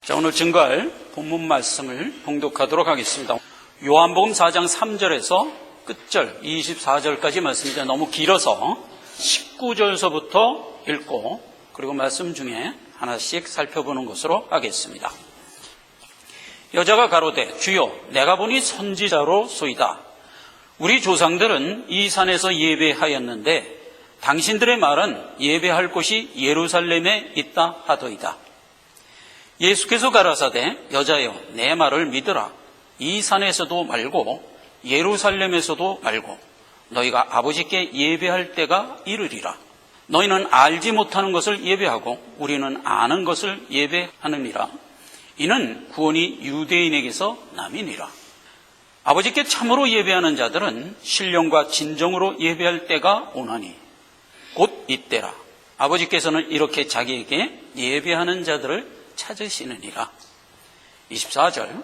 자, 오늘 증거할 본문 말씀을 봉독하도록 하겠습니다. 요한복음 4장 3절에서 끝절 24절까지 말씀인데 너무 길어서 19절서부터 읽고 그리고 말씀 중에 하나씩 살펴보는 것으로 하겠습니다. 여자가 가로되 주여 내가 보니 선지자로소이다. 우리 조상들은 이 산에서 예배하였는데 당신들의 말은 예배할 곳이 예루살렘에 있다 하더이다. 예수께서 가라사대 여자여 내 말을 믿으라. 이 산에서도 말고 예루살렘에서도 말고 너희가 아버지께 예배할 때가 이르리라. 너희는 알지 못하는 것을 예배하고 우리는 아는 것을 예배하느니라. 이는 구원이 유대인에게서 남이니라. 아버지께 참으로 예배하는 자들은 신령과 진정으로 예배할 때가 오나니 곧 이때라. 아버지께서는 이렇게 자기에게 예배하는 자들을 찾으시느니라. 24절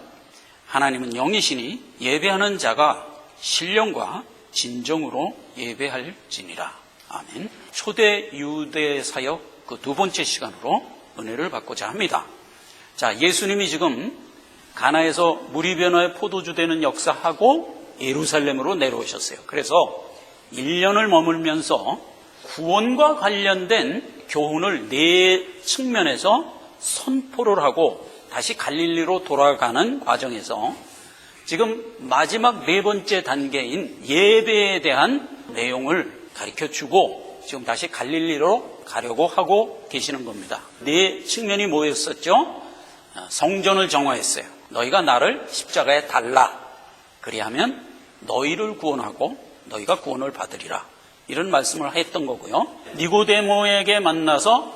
하나님은 영이시니 예배하는 자가 신령과 진정으로 예배할지니라. 아멘. 초대 유대 사역 그 두 번째 시간으로 은혜를 받고자 합니다. 자, 예수님이 지금 가나에서 물이 변화의 포도주 되는 역사하고 예루살렘으로 내려오셨어요. 그래서 1년을 머물면서 구원과 관련된 교훈을 네 측면에서 선포를 하고 다시 갈릴리로 돌아가는 과정에서 지금 마지막 네 번째 단계인 예배에 대한 내용을 가르쳐주고 지금 다시 갈릴리로 가려고 하고 계시는 겁니다. 네 측면이 뭐였었죠? 성전을 정화했어요. 너희가 나를 십자가에 달라. 그리하면 너희를 구원하고 너희가 구원을 받으리라. 이런 말씀을 했던 거고요. 니고데모에게 만나서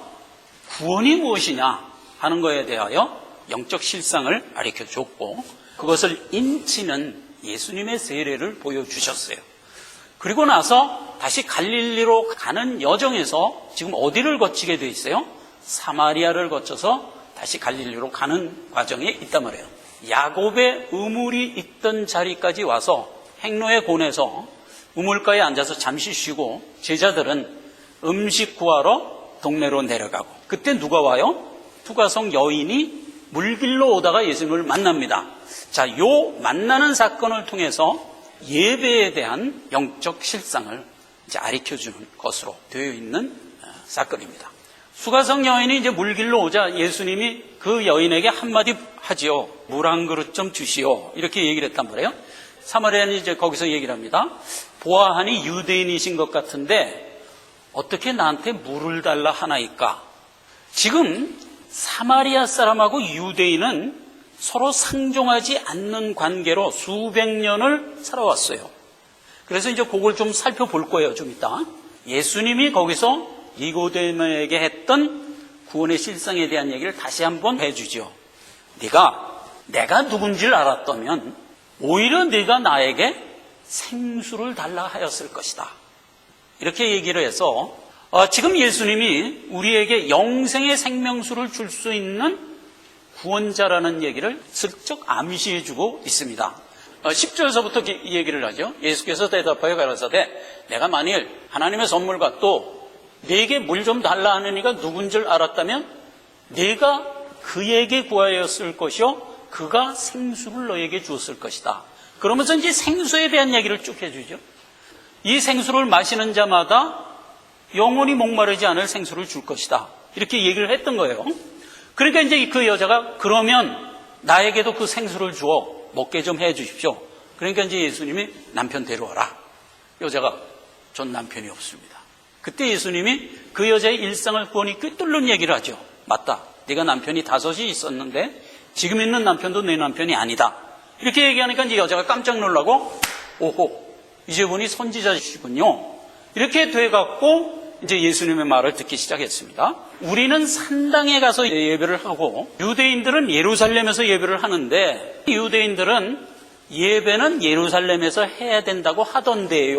구원이 무엇이냐 하는 것에 대하여 영적 실상을 가르쳐줬고 그것을 인치는 예수님의 세례를 보여주셨어요. 그리고 나서 다시 갈릴리로 가는 여정에서 지금 어디를 거치게 돼 있어요? 사마리아를 거쳐서 다시 갈릴리로 가는 과정에 있단 말이에요. 야곱의 우물이 있던 자리까지 와서 행로의 곤에서 우물가에 앉아서 잠시 쉬고 제자들은 음식 구하러 동네로 내려가고 그때 누가 와요? 투가성 여인이 물길로 오다가 예수님을 만납니다. 자, 요 만나는 사건을 통해서 예배에 대한 영적 실상을 이제 가르쳐주는 것으로 되어 있는 사건입니다. 수가성 여인이 이제 물길로 오자 예수님이 그 여인에게 한마디 하지요. 물 한 그릇 좀 주시오. 이렇게 얘기를 했단 말이에요. 사마리아인이 이제 거기서 얘기를 합니다. 보아하니 유대인이신 것 같은데 어떻게 나한테 물을 달라 하나이까? 지금 사마리아 사람하고 유대인은 서로 상종하지 않는 관계로 수백 년을 살아왔어요. 그래서 이제 그걸 좀 살펴볼 거예요, 좀 이따. 예수님이 거기서 니고데모에게 했던 구원의 실상에 대한 얘기를 다시 한번 해주죠. 내가 누군지를 알았다면 오히려 네가 나에게 생수를 달라 하였을 것이다. 이렇게 얘기를 해서 지금 예수님이 우리에게 영생의 생명수를 줄 수 있는 구원자라는 얘기를 슬쩍 암시해주고 있습니다. 10절에서부터 이 얘기를 하죠. 예수께서 대답하여 가라사대 내가 만일 하나님의 선물과 또 네게 물 좀 달라 하는 이가 누군 줄 알았다면 네가 그에게 구하였을 것이요 그가 생수를 너에게 주었을 것이다. 그러면서 이제 생수에 대한 얘기를 쭉 해주죠. 이 생수를 마시는 자마다 영원히 목마르지 않을 생수를 줄 것이다. 이렇게 얘기를 했던 거예요. 그러니까 이제 그 여자가 그러면 나에게도 그 생수를 주어 먹게 좀 해 주십시오. 그러니까 이제 예수님이 남편 데려와라. 여자가 전 남편이 없습니다. 그때 예수님이 그 여자의 일상을 구원이 꿰뚫는 얘기를 하죠. 맞다. 네가 남편이 5이 있었는데 지금 있는 남편도 내 남편이 아니다. 이렇게 얘기하니까 이제 여자가 깜짝 놀라고 오호 이제 보니 선지자시군요. 이렇게 돼갖고 이제 예수님의 말을 듣기 시작했습니다. 우리는 산당에 가서 예배를 하고 유대인들은 예루살렘에서 예배를 하는데 유대인들은 예배는 예루살렘에서 해야 된다고 하던데요.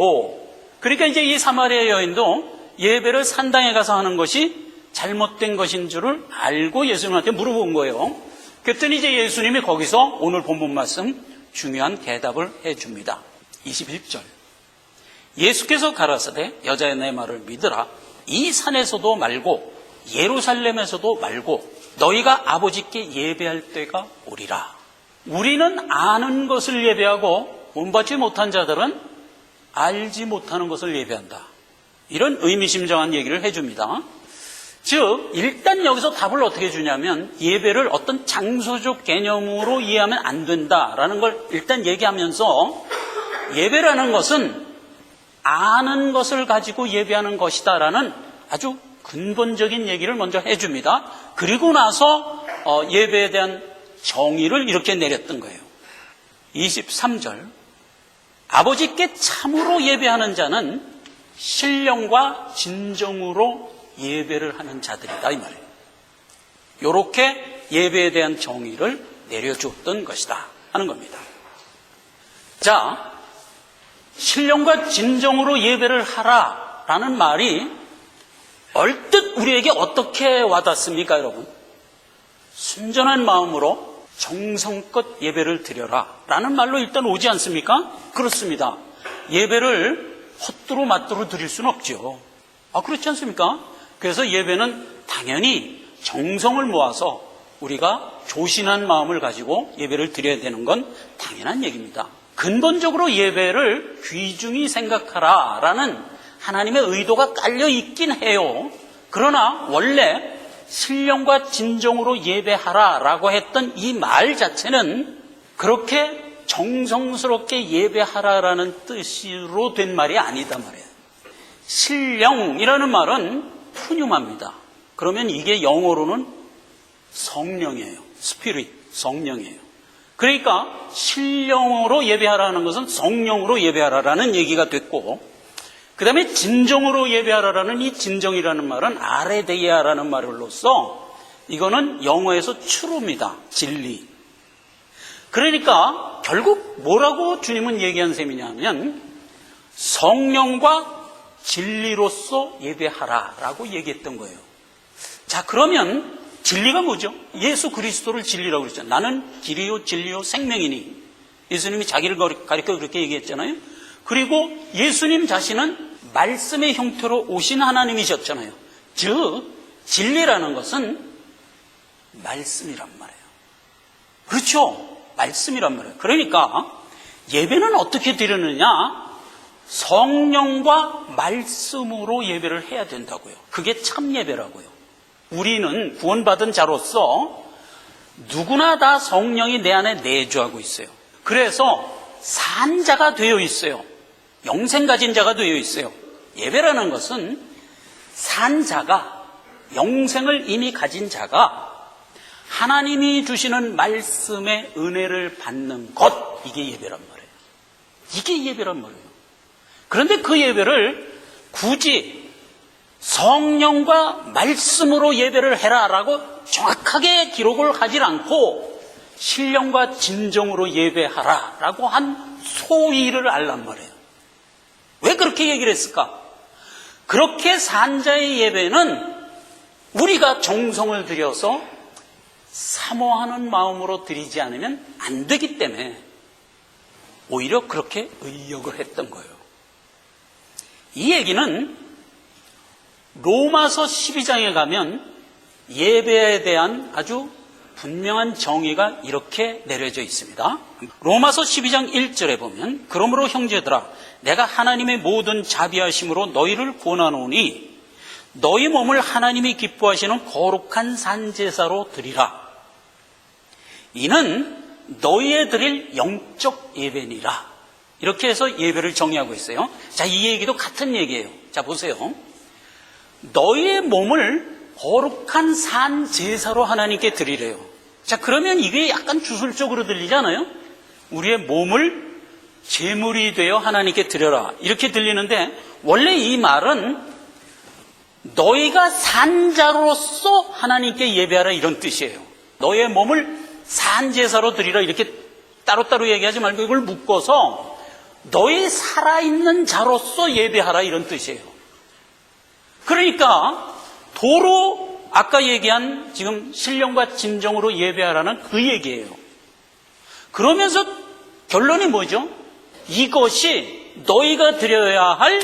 그러니까 이제 이 사마리아 여인도 예배를 산당에 가서 하는 것이 잘못된 것인 줄을 알고 예수님한테 물어본 거예요. 그랬더니 이제 예수님이 거기서 오늘 본문 말씀 중요한 대답을 해줍니다. 21절 예수께서 가라사대 여자의 내 말을 믿으라. 이 산에서도 말고 예루살렘에서도 말고 너희가 아버지께 예배할 때가 오리라. 우리는 아는 것을 예배하고 본받지 못한 자들은 알지 못하는 것을 예배한다. 이런 의미심장한 얘기를 해줍니다. 즉 일단 여기서 답을 어떻게 주냐면 예배를 어떤 장소적 개념으로 이해하면 안 된다라는 걸 일단 얘기하면서 예배라는 것은 아는 것을 가지고 예배하는 것이다라는 아주 근본적인 얘기를 먼저 해줍니다. 그리고 나서 예배에 대한 정의를 이렇게 내렸던 거예요. 23절 아버지께 참으로 예배하는 자는 신령과 진정으로 예배를 하는 자들이다 이 말이에요. 이렇게 예배에 대한 정의를 내려줬던 것이다 하는 겁니다. 자, 신령과 진정으로 예배를 하라라는 말이 얼뜻 우리에게 어떻게 와닿습니까, 여러분? 순전한 마음으로 정성껏 예배를 드려라 라는 말로 일단 오지 않습니까? 그렇습니다. 예배를 헛두루 맞두루 드릴 수는 없죠. 그렇지 않습니까? 그래서 예배는 당연히 정성을 모아서 우리가 조신한 마음을 가지고 예배를 드려야 되는 건 당연한 얘기입니다. 근본적으로 예배를 귀중히 생각하라라는 하나님의 의도가 깔려 있긴 해요. 그러나 원래 신령과 진정으로 예배하라라고 했던 이 말 자체는 그렇게 정성스럽게 예배하라라는 뜻으로 된 말이 아니다 말이에요. 신령이라는 말은 푸념합니다. 그러면 이게 영어로는 성령이에요. 스피릿, 성령이에요. 그러니까 신령으로 예배하라는 것은 성령으로 예배하라라는 얘기가 됐고, 그 다음에 진정으로 예배하라라는 이 진정이라는 말은 아레데이아라는 말로써 이거는 영어에서 truth입니다. 진리. 그러니까 결국 뭐라고 주님은 얘기한 셈이냐면 성령과 진리로서 예배하라라고 얘기했던 거예요. 자, 그러면 진리가 뭐죠? 예수 그리스도를 진리라고 그랬잖아요. 나는 길이요 진리요 생명이니. 예수님이 자기를 가리켜 그렇게 얘기했잖아요. 그리고 예수님 자신은 말씀의 형태로 오신 하나님이셨잖아요. 즉 진리라는 것은 말씀이란 말이에요. 그렇죠? 말씀이란 말이에요. 그러니까 예배는 어떻게 드리느냐? 성령과 말씀으로 예배를 해야 된다고요. 그게 참 예배라고요. 우리는 구원받은 자로서 누구나 다 성령이 내 안에 내주하고 있어요. 그래서 산 자가 되어 있어요. 영생 가진 자가 되어 있어요. 예배라는 것은 산 자가, 영생을 이미 가진 자가 하나님이 주시는 말씀의 은혜를 받는 것, 이게 예배란 말이에요. 이게 예배란 말이에요. 그런데 그 예배를 굳이 성령과 말씀으로 예배를 해라라고 정확하게 기록을 하질 않고 신령과 진정으로 예배하라라고 한 소위를 알란 말이에요. 왜 그렇게 얘기를 했을까? 그렇게 산 자의 예배는 우리가 정성을 들여서 사모하는 마음으로 드리지 않으면 안 되기 때문에 오히려 그렇게 의역을 했던 거예요. 이 얘기는 로마서 12장에 가면 예배에 대한 아주 분명한 정의가 이렇게 내려져 있습니다. 로마서 12장 1절에 보면 그러므로 형제들아 내가 하나님의 모든 자비하심으로 너희를 권하노니 너희 몸을 하나님이 기뻐하시는 거룩한 산제사로 드리라. 이는 너희의 드릴 영적 예배니라. 이렇게 해서 예배를 정의하고 있어요. 자, 이 얘기도 같은 얘기예요. 자, 보세요. 너희의 몸을 거룩한 산 제사로 하나님께 드리래요. 자, 그러면 이게 약간 주술적으로 들리잖아요. 우리의 몸을 제물이 되어 하나님께 드려라 이렇게 들리는데 원래 이 말은 너희가 산자로서 하나님께 예배하라 이런 뜻이에요. 너희의 몸을 산제사로 드리라 이렇게 따로따로 얘기하지 말고 이걸 묶어서 너희 살아있는 자로서 예배하라 이런 뜻이에요. 그러니까 도로 아까 얘기한 지금 신령과 진정으로 예배하라는 그 얘기예요. 그러면서 결론이 뭐죠? 이것이 너희가 드려야 할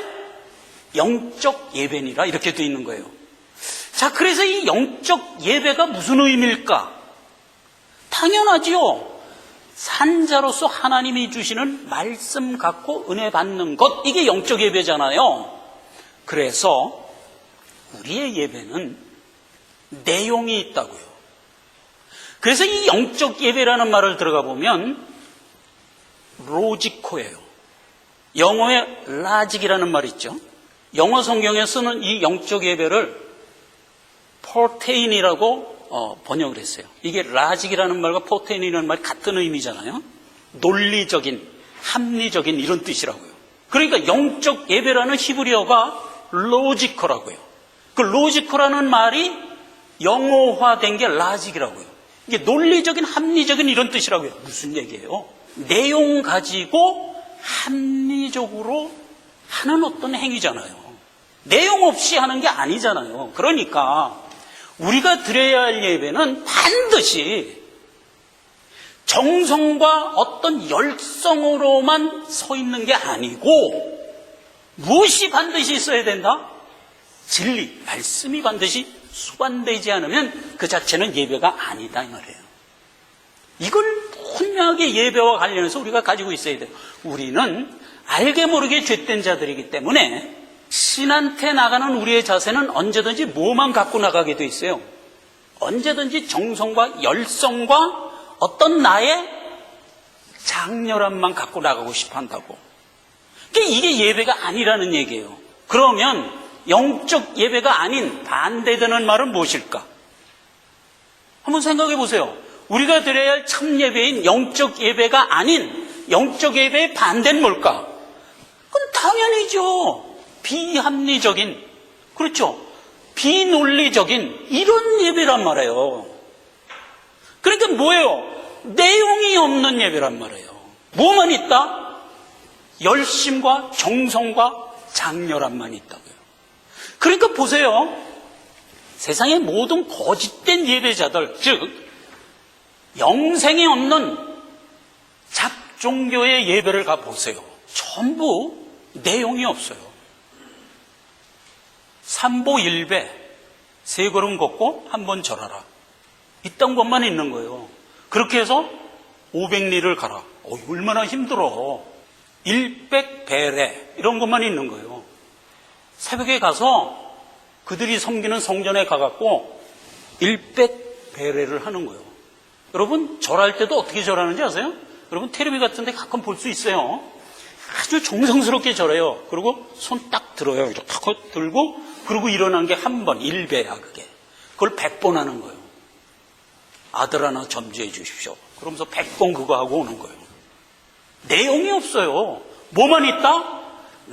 영적 예배니라 이렇게 돼 있는 거예요. 자, 그래서 이 영적 예배가 무슨 의미일까? 당연하지요. 산자로서 하나님이 주시는 말씀 갖고 은혜 받는 것, 이게 영적 예배잖아요. 그래서 우리의 예배는 내용이 있다고요. 그래서 이 영적 예배라는 말을 들어가 보면 로지코예요. 영어에 라직이라는 말이 있죠. 영어 성경에 쓰는 이 영적 예배를 포테인이라고 번역을 했어요. 이게 라직이라는 말과 포테인이라는 말이 같은 의미잖아요. 논리적인, 합리적인 이런 뜻이라고요. 그러니까 영적 예배라는 히브리어가 로지코라고요. 그 로지코라는 말이 영어화된 게 라직이라고요. 이게 논리적인, 합리적인 이런 뜻이라고요. 무슨 얘기예요? 내용 가지고 합리적으로 하는 어떤 행위잖아요. 내용 없이 하는 게 아니잖아요. 그러니까 우리가 드려야 할 예배는 반드시 정성과 어떤 열성으로만 서 있는 게 아니고 무엇이 반드시 있어야 된다? 진리, 말씀이 반드시 수반되지 않으면 그 자체는 예배가 아니다 이 말이에요. 이걸 분명하게 예배와 관련해서 우리가 가지고 있어야 돼요. 우리는 알게 모르게 죄된 자들이기 때문에 신한테 나가는 우리의 자세는 언제든지 뭐만 갖고 나가게 돼 있어요? 언제든지 정성과 열성과 어떤 나의 장렬함만 갖고 나가고 싶어 한다고. 그러니까 이게 예배가 아니라는 얘기예요. 그러면 영적 예배가 아닌 반대되는 말은 무엇일까? 한번 생각해 보세요. 우리가 드려야 할 참 예배인 영적 예배가 아닌 영적 예배의 반대는 뭘까? 그건 당연히죠. 비합리적인, 그렇죠, 비논리적인 이런 예배란 말이에요. 그러니까 뭐예요? 내용이 없는 예배란 말이에요. 뭐만 있다? 열심과 정성과 장렬함만 있다고요. 그러니까 보세요. 세상의 모든 거짓된 예배자들, 즉 영생이 없는 잡종교의 예배를 가보세요. 전부 내용이 없어요. 삼보 일배, 세 걸음 걷고 한 번 절하라. 이딴 것만 있는 거예요. 그렇게 해서 500리를 가라. 얼마나 힘들어. 일백배례 이런 것만 있는 거예요. 새벽에 가서 그들이 섬기는 성전에 가갖고 일백배례를 하는 거예요. 여러분 절할 때도 어떻게 절하는지 아세요? 여러분 텔레비 같은 데 가끔 볼 수 있어요. 아주 정성스럽게 절해요. 그리고 손 딱 들어요. 이렇게 탁 들고 그리고 일어난 게 한 번, 일배야 그게. 그걸 100번 하는 거예요. 아들 하나 점지해 주십시오. 그러면서 100번 그거 하고 오는 거예요. 내용이 없어요. 뭐만 있다?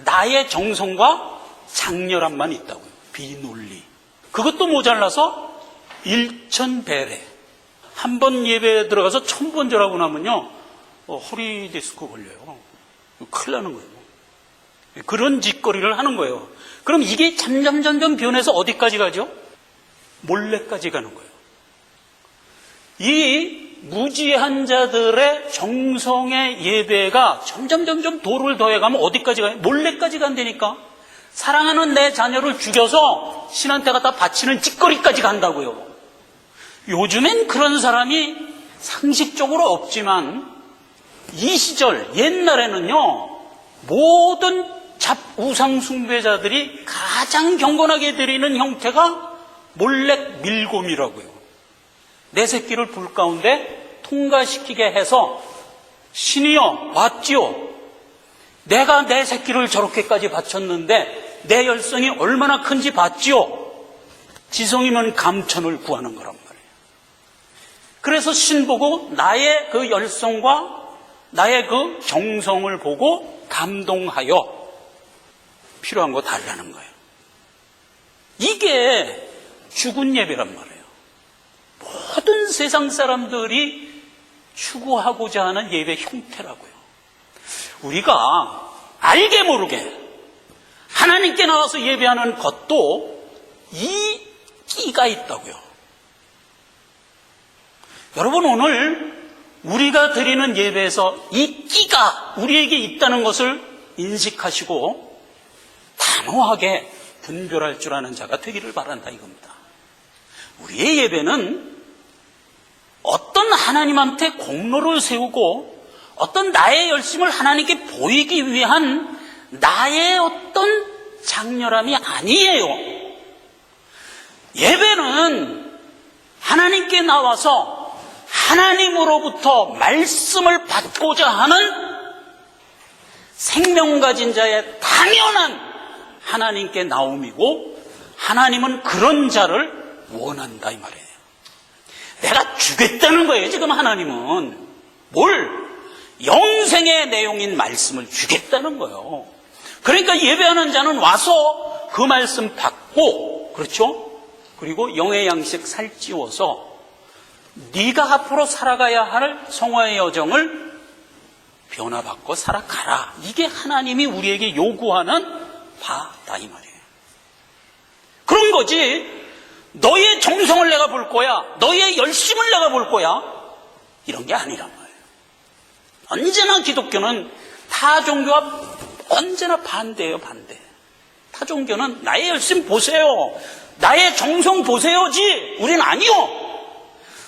나의 정성과 장렬함만 있다고요. 비논리. 그것도 모자라서 일천배례. 한 번 예배에 들어가서 1000번 절하고 나면요, 허리 디스크 걸려요. 큰일 나는 거예요. 그런 짓거리를 하는 거예요. 그럼 이게 점점 변해서 어디까지 가죠? 몰래까지 가는 거예요. 이 무지한 자들의 정성의 예배가 점점 도를 더해가면 어디까지 가요? 몰래까지 간다니까. 사랑하는 내 자녀를 죽여서 신한테 갖다 바치는 짓거리까지 간다고요. 요즘엔 그런 사람이 상식적으로 없지만 이 시절 옛날에는요, 모든 우상 숭배자들이 가장 경건하게 드리는 형태가 몰래 밀곰이라고요. 내 새끼를 불 가운데 통과시키게 해서 신이여 왔지요. 내가 내 새끼를 저렇게까지 바쳤는데 내 열성이 얼마나 큰지 봤지요. 지성이면 감천을 구하는 거란 말이에요. 그래서 신 보고 나의 그 열성과 나의 그 정성을 보고 감동하여 필요한 거 달라는 거예요. 이게 죽은 예배란 말이에요. 모든 세상 사람들이 추구하고자 하는 예배 형태라고요. 우리가 알게 모르게 하나님께 나와서 예배하는 것도 이 끼가 있다고요. 여러분, 오늘 우리가 드리는 예배에서 이 끼가 우리에게 있다는 것을 인식하시고 단호하게 분별할 줄 아는 자가 되기를 바란다 이겁니다. 우리의 예배는 어떤 하나님한테 공로를 세우고 어떤 나의 열심을 하나님께 보이기 위한 나의 어떤 장렬함이 아니에요. 예배는 하나님께 나와서 하나님으로부터 말씀을 받고자 하는 생명 가진 자의 당연한 하나님께 나옴이고, 하나님은 그런 자를 원한다 이 말이에요. 내가 주겠다는 거예요. 지금 하나님은 뭘? 영생의 내용인 말씀을 주겠다는 거예요. 그러니까 예배하는 자는 와서 그 말씀 받고, 그렇죠? 그리고 영의 양식 살찌워서 네가 앞으로 살아가야 할 성화의 여정을 변화받고 살아가라. 이게 하나님이 우리에게 요구하는 바다 이 말이에요. 그런 거지, 너의 정성을 내가 볼 거야, 너의 열심을 내가 볼 거야, 이런 게 아니란 말이에요. 언제나 기독교는 타 종교와 언제나 반대예요. 반대. 타 종교는 나의 열심 보세요, 나의 정성 보세요지, 우리는 아니요.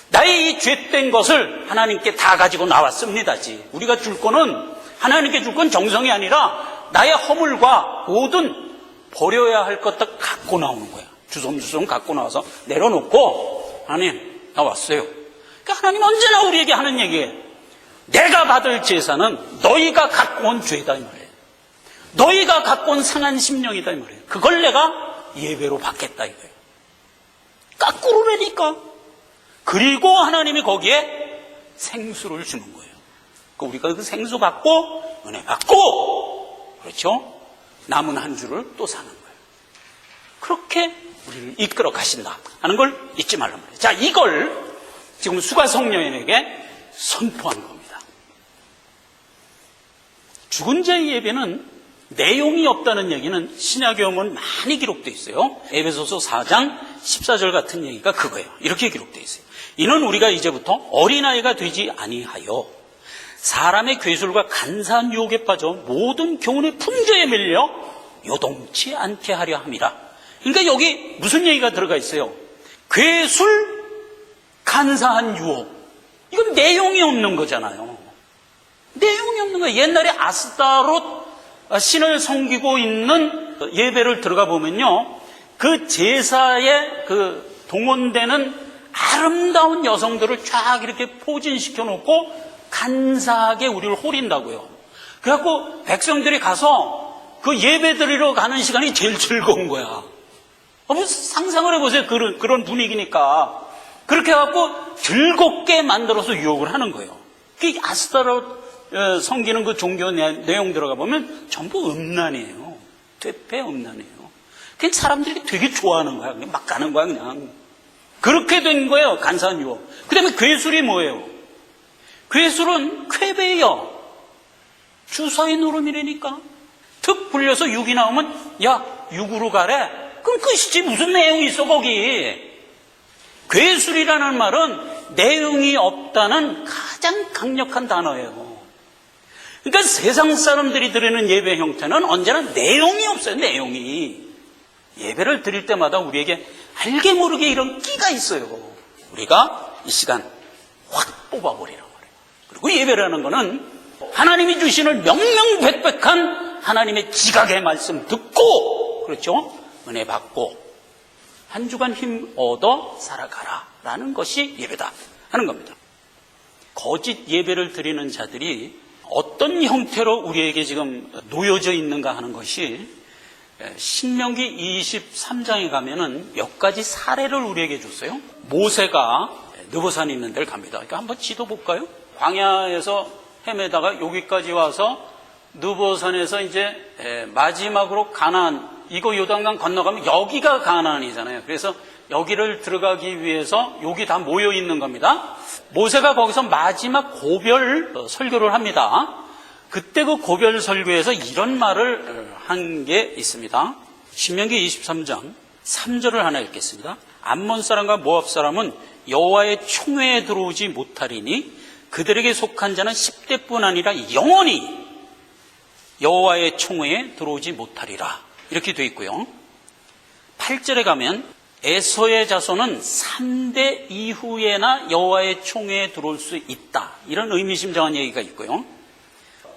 나의 이 죄된 것을 하나님께 다 가지고 나왔습니다지. 우리가 줄 거는, 하나님께 줄 건 정성이 아니라 나의 허물과 모든 버려야 할 것들 갖고 나오는 거야. 주섬주섬 갖고 나와서 내려놓고, 하나님 나 왔어요. 그러니까 하나님 언제나 우리에게 하는 얘기예요. 내가 받을 제사는 너희가 갖고 온 죄다 이 말이에요. 너희가 갖고 온 상한 심령이다 이 말이에요. 그걸 내가 예배로 받겠다 이거예요. 까꾸로라니까. 그리고 하나님이 거기에 생수를 주는 거예요. 우리가 그 생수 받고 은혜 받고, 그렇죠? 남은 한 주를 또 사는 거예요. 그렇게 우리를 이끌어 가신다 하는 걸 잊지 말란 말이에요. 자, 이걸 지금 수가성녀인에게 선포한 겁니다. 죽은 자의 예배는 내용이 없다는 얘기는 신약에 보면 많이 기록되어 있어요. 에베소서 4장 14절 같은 얘기가 그거예요. 이렇게 기록되어 있어요. 이는 우리가 이제부터 어린아이가 되지 아니하여 사람의 괴술과 간사한 유혹에 빠져 모든 교훈의 풍조에 밀려 요동치 않게 하려 함이라. 그러니까 여기 무슨 얘기가 들어가 있어요? 괴술, 간사한 유혹. 이건 내용이 없는 거잖아요. 내용이 없는 거예요. 옛날에 아스타롯 신을 섬기고 있는 예배를 들어가 보면요, 그 제사에 그 동원되는 아름다운 여성들을 쫙 이렇게 포진시켜 놓고 간사하게 우리를 호린다고요. 그래갖고 백성들이 가서 그 예배 드리러 가는 시간이 제일 즐거운 거야. 상상을 해보세요. 그런 분위기니까. 그렇게 해갖고 즐겁게 만들어서 유혹을 하는 거예요. 그 아스타롯 섬기는 그 종교 내용 들어가 보면 전부 음란이에요. 퇴폐 음란이에요. 그냥 사람들이 되게 좋아하는 거야. 그냥 막 가는 거야, 그냥. 그렇게 된 거예요, 간사한 유혹. 그 다음에 괴술이 뭐예요? 괴술은 쾌배여. 주사위 노름이라니까. 툭 불려서 육이 나오면, 야, 육으로 가래? 그럼 끝이지. 무슨 내용이 있어, 거기. 괴술이라는 말은 내용이 없다는 가장 강력한 단어예요. 그러니까 세상 사람들이 드리는 예배 형태는 언제나 내용이 없어요, 내용이. 예배를 드릴 때마다 우리에게 알게 모르게 이런 끼가 있어요. 우리가 이 시간 확 뽑아버리란 말이에요. 그리고 예배라는 거는 하나님이 주시는 명명백백한 하나님의 지각의 말씀 듣고, 그렇죠? 은혜 받고 한 주간 힘 얻어 살아가라 라는 것이 예배다 하는 겁니다. 거짓 예배를 드리는 자들이 어떤 형태로 우리에게 지금 놓여져 있는가 하는 것이 신명기 23장에 가면은 몇 가지 사례를 우리에게 줬어요. 모세가 느보산 있는 데를 갑니다. 그러니까 한번 지도 볼까요? 광야에서 헤매다가 여기까지 와서 느보산에서 이제 마지막으로 가나안, 이거 요단강 건너가면 여기가 가나안이잖아요. 그래서 여기를 들어가기 위해서 여기 다 모여 있는 겁니다. 모세가 거기서 마지막 고별 설교를 합니다. 그때 그 고별 설교에서 이런 말을 한 게 있습니다. 신명기 23장 3절을 하나 읽겠습니다. 암몬 사람과 모압 사람은 여호와의 총회에 들어오지 못하리니 그들에게 속한 자는 10대뿐 아니라 영원히 여호와의 총회에 들어오지 못하리라. 이렇게 돼 있고요. 8절에 가면 에서의 자손은 3대 이후에나 여호와의 총회에 들어올 수 있다. 이런 의미심장한 얘기가 있고요.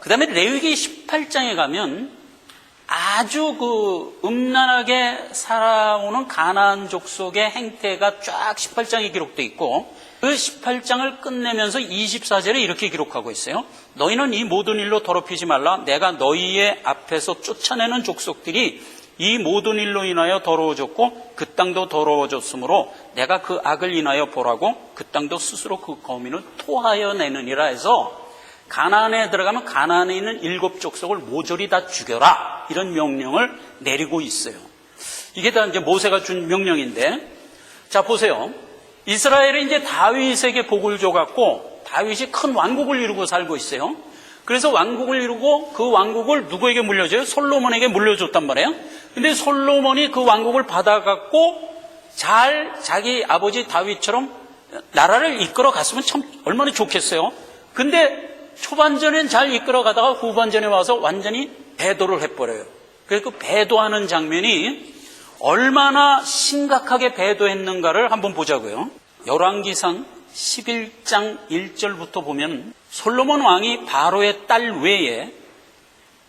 그 다음에 레위기 18장에 가면 아주 음란하게 살아오는 가나안 족속의 행태가 쫙 18장에 기록되어 있고, 그 18장을 끝내면서 24절에 이렇게 기록하고 있어요. 너희는 이 모든 일로 더럽히지 말라. 내가 너희의 앞에서 쫓아내는 족속들이 이 모든 일로 인하여 더러워졌고 그 땅도 더러워졌으므로 내가 그 악을 인하여 보라고 그 땅도 스스로 그 거민을 토하여 내느니라 해서, 가나안에 들어가면 가나안에 있는 7 족속을 모조리 다 죽여라, 이런 명령을 내리고 있어요. 이게 다 이제 모세가 준 명령인데, 자 보세요. 이스라엘이 이제 다윗에게 복을 줘갖고 다윗이 큰 왕국을 이루고 살고 있어요. 그래서 왕국을 이루고 그 왕국을 누구에게 물려줘요? 솔로몬에게 물려줬단 말이에요. 근데 솔로몬이 그 왕국을 받아갖고 잘 자기 아버지 다윗처럼 나라를 이끌어 갔으면 참 얼마나 좋겠어요. 근데 초반전엔 잘 이끌어 가다가 후반전에 와서 완전히 배도를 해버려요. 그래서 그 배도하는 장면이 얼마나 심각하게 배도했는가를 한번 보자고요. 열왕기상 11장 1절부터 보면 솔로몬 왕이 바로의 딸 외에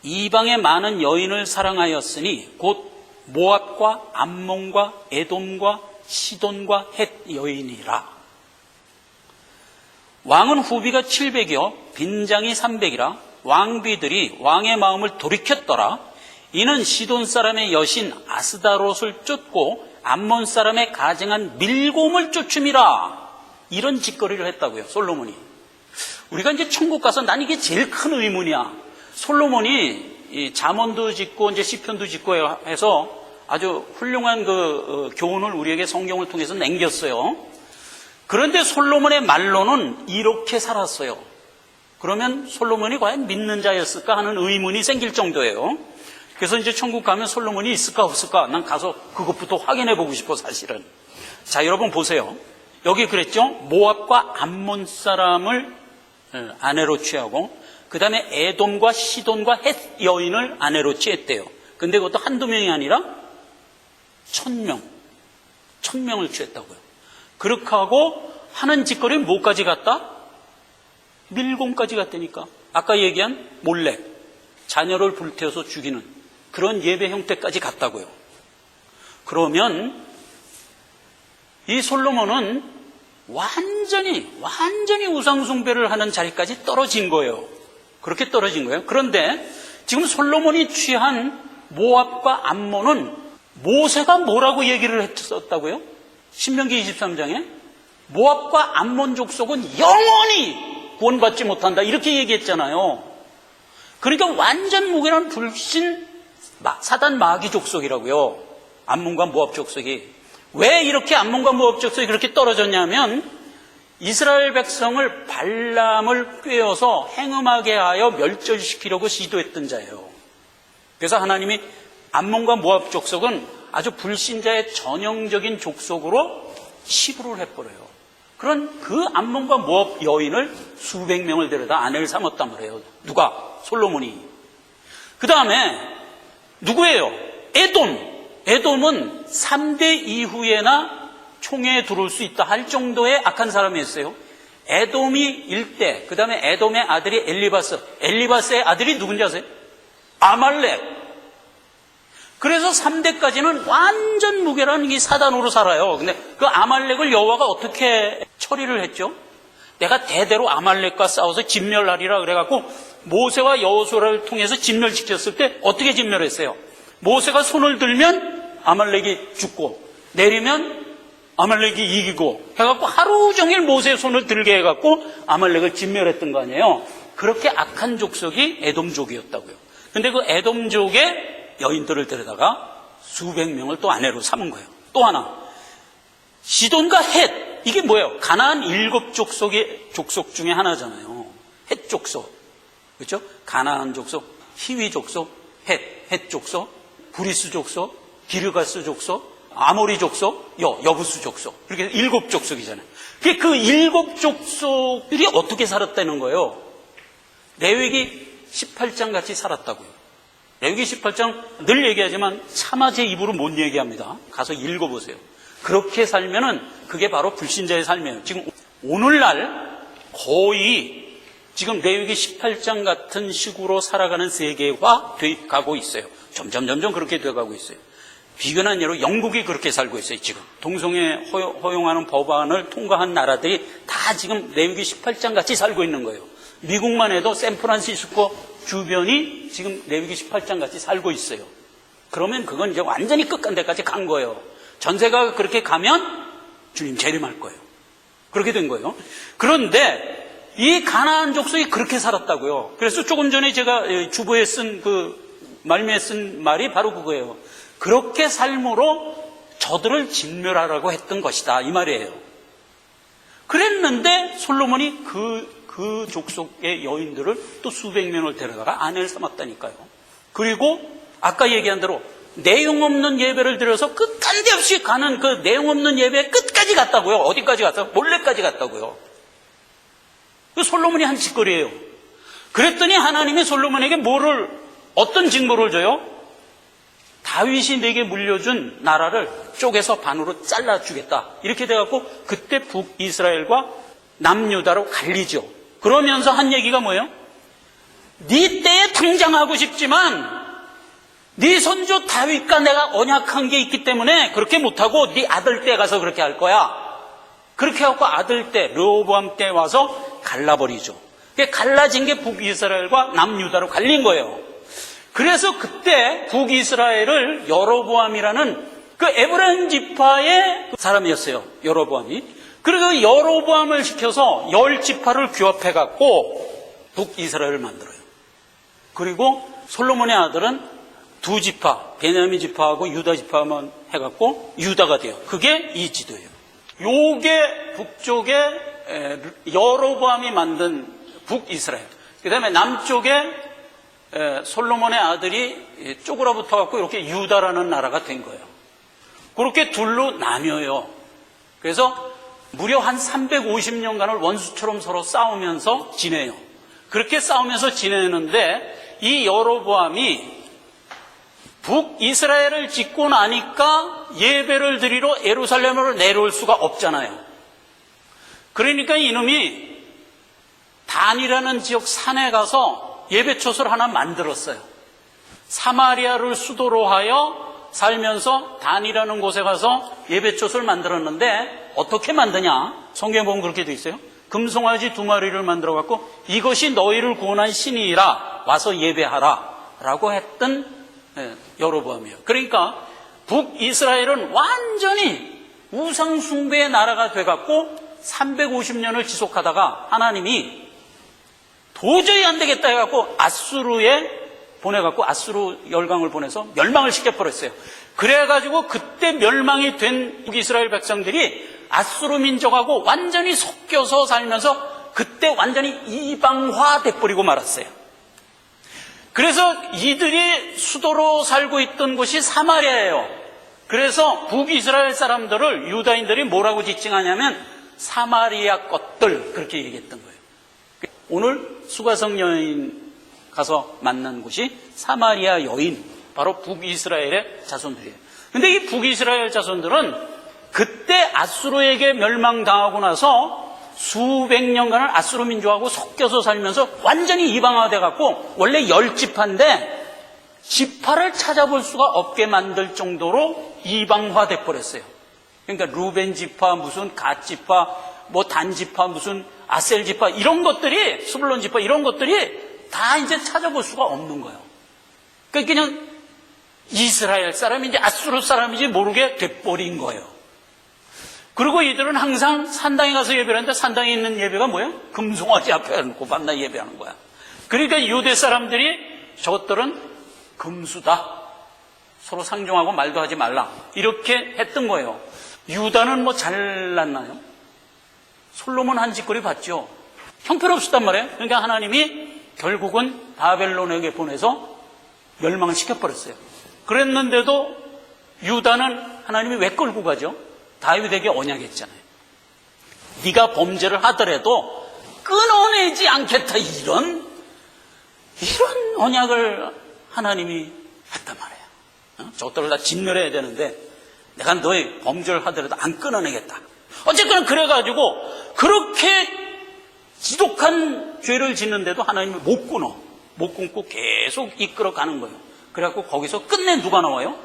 이방의 많은 여인을 사랑하였으니 곧 모압과 암몬과 에돔과 시돈과 헷 여인이라. 왕은 후비가 700이요 빈장이 300이라. 왕비들이 왕의 마음을 돌이켰더라. 이는 시돈 사람의 여신 아스다롯을 쫓고 암몬 사람의 가증한 밀곰을 쫓음이라. 이런 짓거리를 했다고요, 솔로몬이. 우리가 이제 천국 가서 난 이게 제일 큰 의문이야. 솔로몬이 이 잠언도 짓고 이제 시편도 짓고 해서 아주 훌륭한 교훈을 우리에게 성경을 통해서 남겼어요. 그런데 솔로몬의 말로는 이렇게 살았어요. 그러면 솔로몬이 과연 믿는 자였을까 하는 의문이 생길 정도예요. 그래서 이제 천국 가면 솔로몬이 있을까 없을까? 난 가서 그것부터 확인해 보고 싶어, 사실은. 자, 여러분 보세요. 여기 그랬죠? 모압과 암몬 사람을 아내로 취하고 그 다음에 에돔과 시돈과 헷 여인을 아내로 취했대요. 근데 그것도 한두 명이 아니라 1000명을 취했다고요. 그렇게 하고 하는 짓거리는 뭐까지 갔다? 밀곰까지 갔다니까. 아까 얘기한 몰래 자녀를 불태워서 죽이는 그런 예배 형태까지 갔다고요. 그러면 이 솔로몬은 완전히 우상숭배를 하는 자리까지 떨어진 거예요. 그렇게 떨어진 거예요. 그런데 지금 솔로몬이 취한 모압과 암몬은 모세가 뭐라고 얘기를 했었다고요? 신명기 23장에 모압과 암몬 족속은 영원히 구원받지 못한다, 이렇게 얘기했잖아요. 그러니까 완전 무결한 불신 사단 마귀 족속이라고요. 암몬과 모압 족속이. 왜 이렇게 암몬과 모압 족속이 그렇게 떨어졌냐면 이스라엘 백성을 발람을 꾀어서 행음하게 하여 멸절시키려고 시도했던 자예요. 그래서 하나님이 암몬과 모압 족속은 아주 불신자의 전형적인 족속으로 치부를 해버려요. 그런 그 암몬과 모압 여인을 수백 명을 데려다 아내를 삼았단 말이에요. 누가? 솔로몬이. 그 다음에 누구예요? 에돔은 3대 이후에나 총회에 들어올 수 있다 할 정도의 악한 사람이었어요. 에돔이 일대, 그 다음에 에돔의 아들이 엘리바스의 아들이 누군지 아세요? 아말렉. 그래서 3대까지는 완전 무결한 이 사단으로 살아요. 근데 그 아말렉을 여호와가 어떻게 처리를 했죠? 내가 대대로 아말렉과 싸워서 진멸하리라 그래갖고 모세와 여호수아를 통해서 진멸시켰을 때 어떻게 진멸했어요? 모세가 손을 들면 아말렉이 죽고 내리면 아말렉이 이기고 해갖고 하루 종일 모세의 손을 들게 해갖고 아말렉을 진멸했던 거 아니에요. 그렇게 악한 족속이 에돔족이었다고요. 근데 그 에돔족의 여인들을 데려다가 수백 명을 또 아내로 삼은 거예요. 또 하나, 시돈과 헷, 이게 뭐예요? 가나안 7 족속의 족속 중에 하나잖아요. 헷 족속, 그렇죠? 가나안 족속, 히위 족속, 헷 족속, 브리스 족속, 기르가스 족속, 아모리 족속, 여부스 족속, 이렇게 7 족속이잖아요. 그 7 족속들이 어떻게 살았다는 거예요? 레위기 18장 같이 살았다고요. 레위기 18장 늘 얘기하지만 차마 제 입으로 못 얘기합니다. 가서 읽어보세요. 그렇게 살면은 그게 바로 불신자의 삶이에요. 지금 오늘날 거의 지금 레위기 18장 같은 식으로 살아가는 세계화 돼 가고 있어요. 점점 그렇게 돼가고 있어요. 비근한 예로 영국이 그렇게 살고 있어요. 지금 동성애 허용하는 법안을 통과한 나라들이 다 지금 레위기 18장 같이 살고 있는 거예요. 미국만 해도 샌프란시스코 주변이 지금 레위기 18장 같이 살고 있어요. 그러면 그건 이제 완전히 끝간데까지 간 거예요. 전세가 그렇게 가면 주님 재림할 거예요. 그렇게 된 거예요. 그런데 이 가나안 족속이 그렇게 살았다고요. 그래서 조금 전에 제가 주보에 쓴 말미에 쓴 말이 바로 그거예요. 그렇게 삶으로 저들을 진멸하라고 했던 것이다, 이 말이에요. 그랬는데 솔로몬이 그 족속의 여인들을 또 수백 명을 데려다가 아내를 삼았다니까요. 그리고 아까 얘기한 대로 내용 없는 예배를 드려서 끝간데없이 가는 그 내용 없는 예배 끝까지 갔다고요. 어디까지 갔어요? 몰래까지 갔다고요. 그 솔로몬이 한 짓거리예요. 그랬더니 하나님이 솔로몬에게 어떤 징벌을 줘요? 다윗이 내게 물려준 나라를 쪼개서 반으로 잘라주겠다. 이렇게 돼갖고 그때 북이스라엘과 남유다로 갈리죠. 그러면서 한 얘기가 뭐예요? 네 때에 당장 하고 싶지만 네 선조 다윗과 내가 언약한 게 있기 때문에 그렇게 못하고 네 아들 때 가서 그렇게 할 거야. 그렇게 해갖고 아들 때 르호보암 때 와서 갈라버리죠. 갈라진 게 북이스라엘과 남유다로 갈린 거예요. 그래서 그때 북이스라엘을 여로보암이라는 그 에브라임 지파의 사람이었어요. 여로보암이. 그리고 여로보암을 시켜서 10지파를 규합해갖고 북이스라엘을 만들어요. 그리고 솔로몬의 아들은 2지파, 베냐민 지파하고 유다 지파만 해갖고 유다가 돼요. 그게 이 지도예요. 요게 북쪽에 여로보암이 만든 북이스라엘. 그 다음에 남쪽에 솔로몬의 아들이 쪼그라붙어갖고 이렇게 유다라는 나라가 된 거예요. 그렇게 둘로 나뉘어요. 그래서 무려 한 350년간을 원수처럼 서로 싸우면서 지내요. 그렇게 싸우면서 지내는데 이 여로보암이 북이스라엘을 짓고 나니까 예배를 드리러 예루살렘으로 내려올 수가 없잖아요. 그러니까 이놈이 단이라는 지역 산에 가서 예배초소를 하나 만들었어요. 사마리아를 수도로 하여 살면서 단이라는 곳에 가서 예배초소를 만들었는데 어떻게 만드냐? 성경에 보면 그렇게 돼 있어요. 금송아지 2마리를 만들어 갖고 이것이 너희를 구원한 신이라 와서 예배하라 라고 했던 여로보암이에요. 그러니까 북이스라엘은 완전히 우상숭배의 나라가 돼갖고 350년을 지속하다가 하나님이 도저히 안 되겠다 해갖고 아수르에 보내갖고 아수르 열강을 보내서 멸망을 시켜버렸어요. 그래가지고 그때 멸망이 된 북이스라엘 백성들이 아수르 민족하고 완전히 섞여서 살면서 그때 완전히 이방화 돼버리고 말았어요. 그래서 이들이 수도로 살고 있던 곳이 사마리아예요. 그래서 북이스라엘 사람들을 유다인들이 뭐라고 지칭하냐면 사마리아 것들 그렇게 얘기했던 거예요. 오늘 수가성 여인 가서 만난 곳이 사마리아 여인, 바로 북이스라엘의 자손들이에요. 근데 이 북이스라엘 자손들은 그때 아수르에게 멸망당하고 나서 수백 년간을 아수르 민족하고 섞여서 살면서 완전히 이방화돼 갖고 원래 10지파인데 지파를 찾아볼 수가 없게 만들 정도로 이방화돼 버렸어요. 그러니까 루벤 지파, 무슨 갓 지파, 뭐 단 지파, 무슨 아셀 지파 이런 것들이 스불론 지파 이런 것들이 다 이제 찾아볼 수가 없는 거예요. 그러니까 그냥 이스라엘 사람인지 아수르 사람인지 모르게 돼버린 거예요. 그리고 이들은 항상 산당에 가서 예배를 하는데 산당에 있는 예배가 뭐예요? 금송아지 앞에 놓고 밤낮 예배하는 거야. 그러니까 유대 사람들이 저것들은 금수다. 서로 상종하고 말도 하지 말라. 이렇게 했던 거예요. 유다는 뭐 잘났나요? 솔로몬 한 짓거리 봤죠. 형편없었단 말이에요. 그러니까 하나님이 결국은 바벨론에게 보내서 멸망을 시켜버렸어요. 그랬는데도 유다는 하나님이 왜 끌고 가죠? 다윗에게 언약했잖아요. 네가 범죄를 하더라도 끊어내지 않겠다. 이런 언약을 하나님이 했단 말이에요. 저것들을 다 진멸해야 되는데 내가 너의 범죄를 하더라도 안 끊어내겠다. 어쨌거나 그래가지고 그렇게 지독한 죄를 짓는데도 하나님이 못 끊고 계속 이끌어가는 거예요. 그래갖고 거기서 끝내 누가 나와요?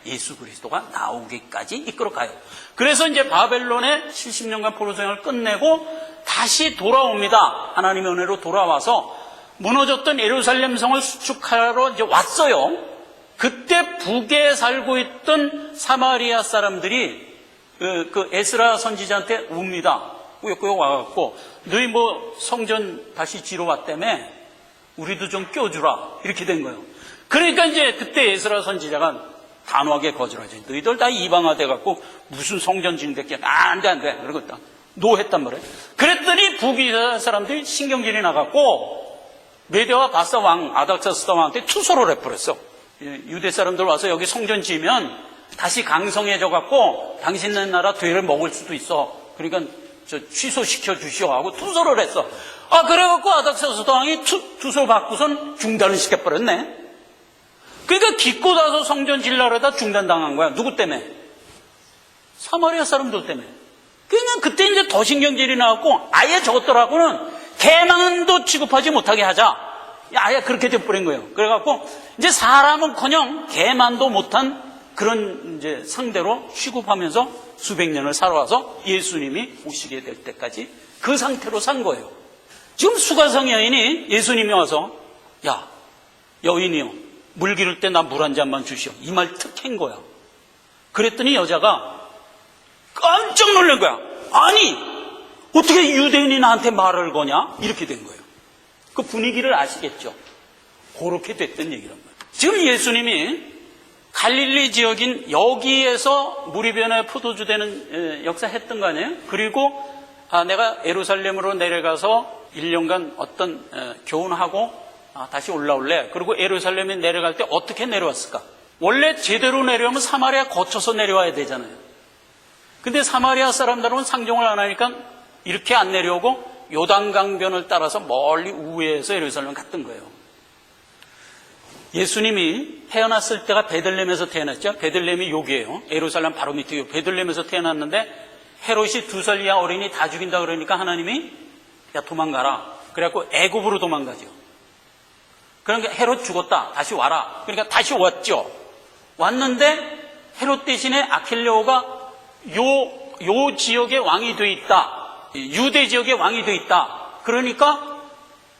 예수 그리스도가 나오기까지 이끌어가요. 그래서 이제 바벨론의 70년간 포로생활을 끝내고 다시 돌아옵니다. 하나님의 은혜로 돌아와서 무너졌던 예루살렘 성을 수축하러 이제 왔어요. 그때 북에 살고 있던 사마리아 사람들이 그 에스라 선지자한테 웁니다. 꾸역꾸역 와갖고 너희 뭐 성전 다시 지러 왔다며 우리도 좀 껴주라 이렇게 된 거예요. 그러니까 이제 그때 에스라 선지자가 단호하게 거절하죠. 너희들 다 이방화 돼갖고 무슨 성전 짓는데 안 돼. 그러고 딱 노했단 말이에요. 그랬더니 북이 사람들이 신경질이 나갖고 메대와 바사 왕 아닥사스다 왕한테 투서를 해버렸어. 유대 사람들 와서 여기 성전 지으면 다시 강성해져갖고 당신네 나라 되를 먹을 수도 있어. 그러니까 취소시켜 주시오 하고 투서를 했어. 그래갖고 아닥사스다 왕이 투서 받고선 중단을 시켜버렸네. 그러니까 기껏 와서 성전 질라려다 중단당한 거야. 누구 때문에? 사마리아 사람들 때문에. 그러니까 그때 이제 더 신경질이 나왔고 아예 저것들하고는 개만도 취급하지 못하게 하자. 아예 그렇게 돼버린 거예요. 그래갖고 이제 사람은커녕 개만도 못한 그런 이제 상대로 취급하면서 수백 년을 살아와서 예수님이 오시게 될 때까지 그 상태로 산 거예요. 지금 수가성 여인이 예수님이 와서 야 여인이요 물 기를 때 나 물 한 잔만 주시오. 이 말 툭한 거야. 그랬더니 여자가 깜짝 놀란 거야. 아니 어떻게 유대인이 나한테 말을 거냐? 이렇게 된 거예요. 그 분위기를 아시겠죠? 그렇게 됐던 얘기란 말이에요. 지금 예수님이 갈릴리 지역인 여기에서 물이 변해 포도주 되는 역사 했던 거 아니에요? 그리고 내가 예루살렘으로 내려가서 1년간 어떤 교훈하고 다시 올라올래. 그리고 예루살렘에 내려갈 때 어떻게 내려왔을까? 원래 제대로 내려오면 사마리아 거쳐서 내려와야 되잖아요. 근데 사마리아 사람들은 상종을 안 하니까 이렇게 안 내려오고 요단강변을 따라서 멀리 우회해서 예루살렘 갔던 거예요. 예수님이 태어났을 때가 베들레헴에서 태어났죠. 베들레헴이 여기예요. 예루살렘 바로 밑에 베들레헴에서 태어났는데 헤롯이 2살 이하 어린이 다 죽인다 그러니까 하나님이 야 도망가라. 그래갖고 애굽으로 도망가죠. 그러니까 헤롯 죽었다. 다시 와라. 그러니까 다시 왔죠. 왔는데 헤롯 대신에 아킬레오가 요 지역의 왕이 돼 있다. 유대 지역의 왕이 돼 있다. 그러니까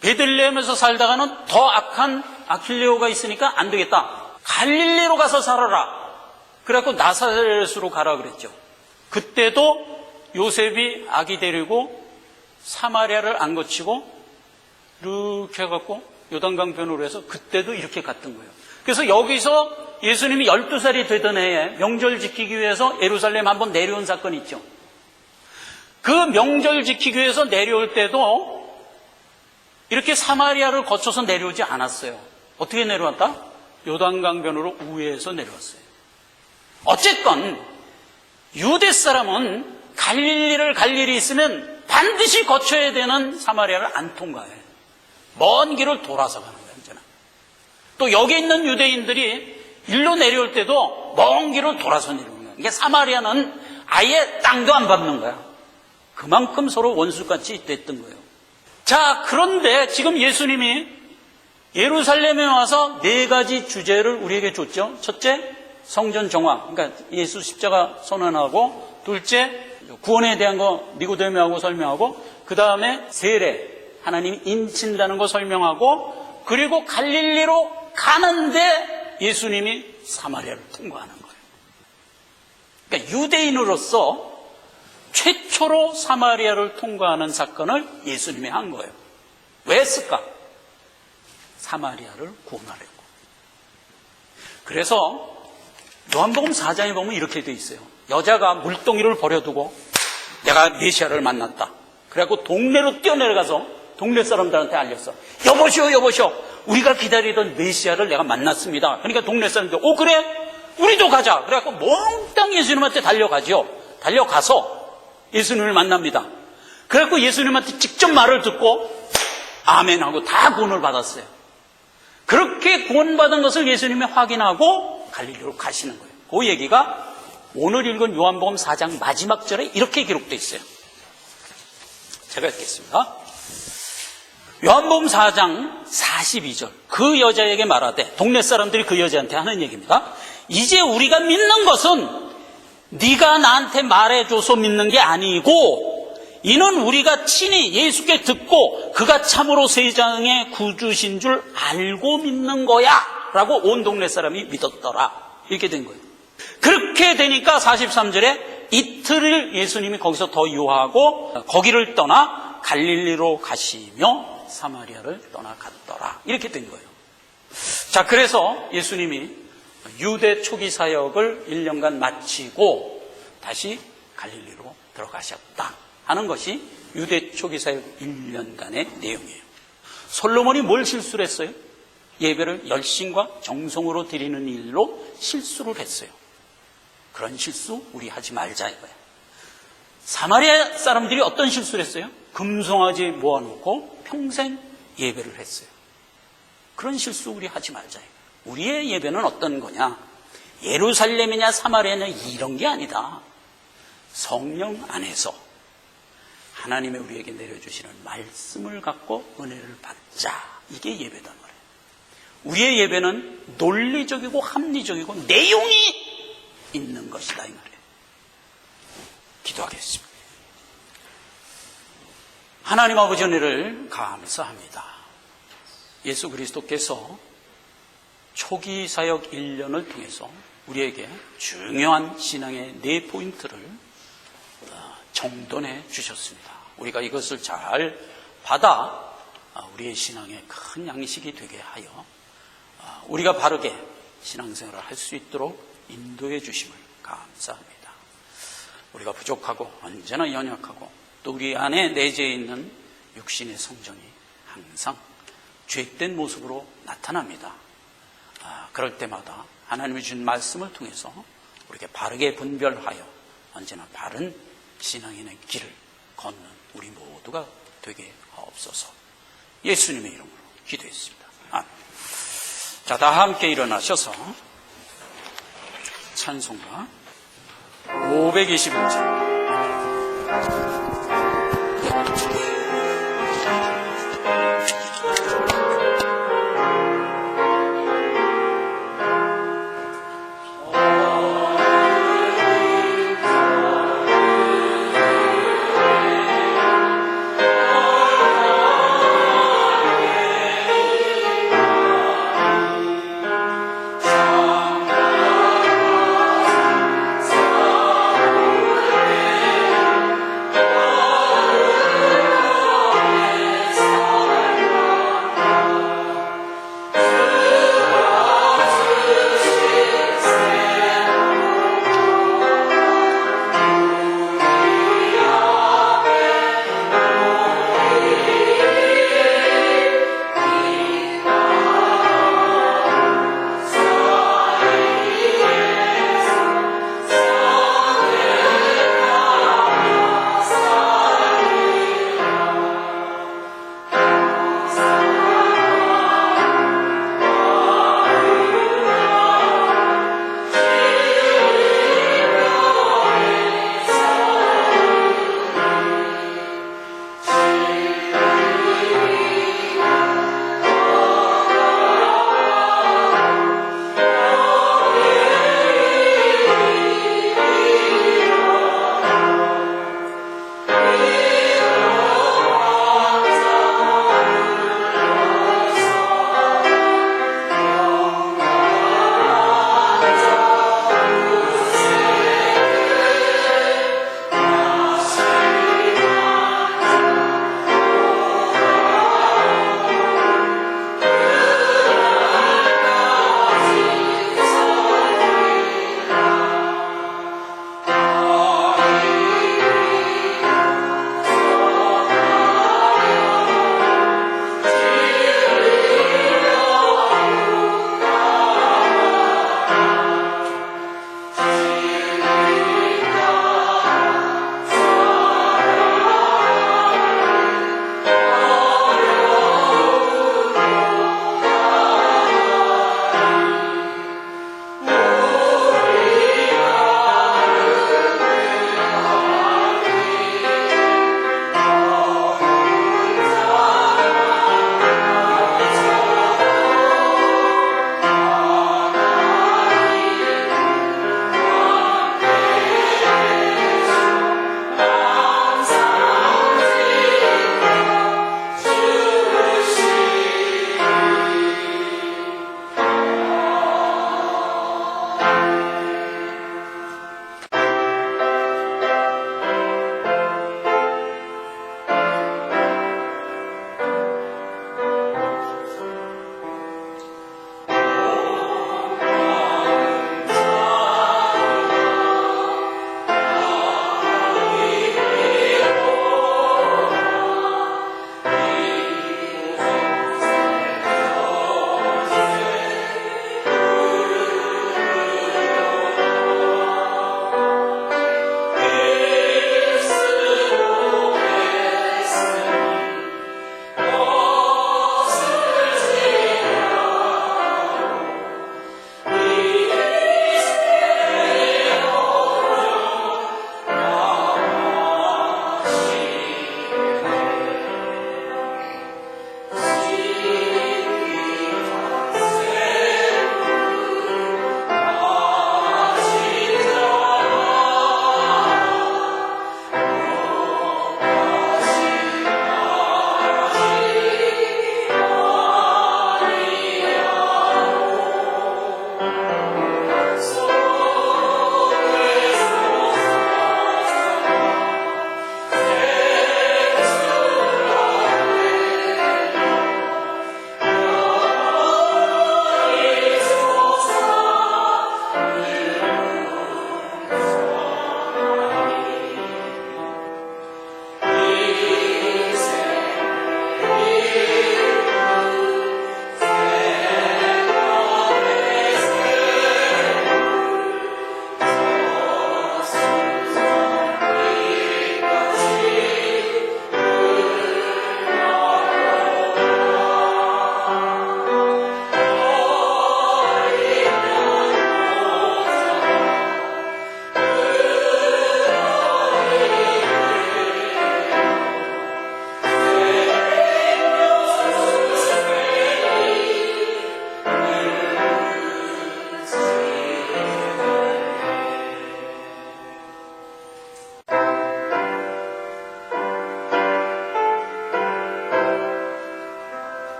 베들레헴에서 살다가는 더 악한 아킬레오가 있으니까 안 되겠다. 갈릴리로 가서 살아라. 그래갖고 나사렛으로 가라 그랬죠. 그때도 요셉이 아기 데리고 사마리아를 안 거치고 이렇게 해갖고 요단강 변으로 해서 그때도 이렇게 갔던 거예요. 그래서 여기서 예수님이 12살이 되던 해에 명절 지키기 위해서 예루살렘 한번 내려온 사건이 있죠. 그 명절 지키기 위해서 내려올 때도 이렇게 사마리아를 거쳐서 내려오지 않았어요. 어떻게 내려왔다? 요단강변으로 우회해서 내려왔어요. 어쨌건 유대 사람은 갈릴리를 갈 일이 있으면 반드시 거쳐야 되는 사마리아를 안 통과해요. 먼 길을 돌아서 가는 거예요. 이제는. 또 여기 있는 유대인들이 일로 내려올 때도 먼 길을 돌아서 내려오는 거예요. 이게 사마리아는 아예 땅도 안 밟는 거야. 그만큼 서로 원수같이 됐던 거예요. 자, 그런데 지금 예수님이 예루살렘에 와서 4가지 주제를 우리에게 줬죠. 첫째, 성전 정화. 그러니까 예수 십자가 선언하고, 둘째, 구원에 대한 거 니고데모하고 설명하고, 그 다음에 세례, 하나님이 인친다는 거 설명하고, 그리고 갈릴리로 가는데 예수님이 사마리아를 통과하는 거예요. 그러니까 유대인으로서 최초로 사마리아를 통과하는 사건을 예수님이 한 거예요. 왜 했을까? 사마리아를 구원하려고. 그래서 요한복음 4장에 보면 이렇게 돼 있어요. 여자가 물동이를 버려두고 내가 메시아를 만났다. 그래갖고 동네로 뛰어내려가서 동네 사람들한테 알렸어. 여보시오. 우리가 기다리던 메시아를 내가 만났습니다. 그러니까 동네 사람들, 그래? 우리도 가자. 그래갖고 몽땅 예수님한테 달려가죠. 달려가서 예수님을 만납니다. 그래갖고 예수님한테 직접 말을 듣고 아멘하고 다 구원을 받았어요. 그렇게 구원받은 것을 예수님이 확인하고 갈릴리로 가시는 거예요. 그 얘기가 오늘 읽은 요한복음 4장 마지막 절에 이렇게 기록되어 있어요. 제가 읽겠습니다. 요한복음 4장 42절. 그 여자에게 말하되, 동네 사람들이 그 여자한테 하는 얘기입니다. 이제 우리가 믿는 것은 네가 나한테 말해줘서 믿는 게 아니고 이는 우리가 친히 예수께 듣고 그가 참으로 세상의 구주신 줄 알고 믿는 거야 라고 온 동네 사람이 믿었더라. 이렇게 된 거예요. 그렇게 되니까 43절에 이틀을 예수님이 거기서 더 유하고 거기를 떠나 갈릴리로 가시며 사마리아를 떠나갔더라. 이렇게 된 거예요. 자, 그래서 예수님이 유대 초기 사역을 1년간 마치고 다시 갈릴리로 들어가셨다 하는 것이 유대 초기 사역 1년간의 내용이에요. 솔로몬이 뭘 실수를 했어요? 예배를 열심과 정성으로 드리는 일로 실수를 했어요. 그런 실수 우리 하지 말자 이거예요. 사마리아 사람들이 어떤 실수를 했어요? 금송아지 모아놓고 평생 예배를 했어요. 그런 실수 우리 하지 말자 이거예요. 우리의 예배는 어떤 거냐? 예루살렘이냐 사마리아냐 이런 게 아니다. 성령 안에서 하나님의 우리에게 내려주시는 말씀을 갖고 은혜를 받자. 이게 예배다 말이에요. 우리의 예배는 논리적이고 합리적이고 내용이 있는 것이다 이 말이에요. 기도하겠습니다. 하나님 아버지 은혜를 감사합니다. 예수 그리스도께서 초기 사역 1년을 통해서 우리에게 중요한 신앙의 4포인트를 정돈해 주셨습니다. 우리가 이것을 잘 받아 우리의 신앙의 큰 양식이 되게 하여 우리가 바르게 신앙생활을 할 수 있도록 인도해 주심을 감사합니다. 우리가 부족하고 언제나 연약하고 또 우리 안에 내재해 있는 육신의 성전이 항상 죄된 모습으로 나타납니다. 그럴 때마다 하나님이 준 말씀을 통해서 우리에게 바르게 분별하여 언제나 바른 신앙인의 길을 걷는 우리 모두가 되게 하옵소서. 예수님의 이름으로 기도했습니다. 아멘. 자, 다 함께 일어나셔서 찬송가 521절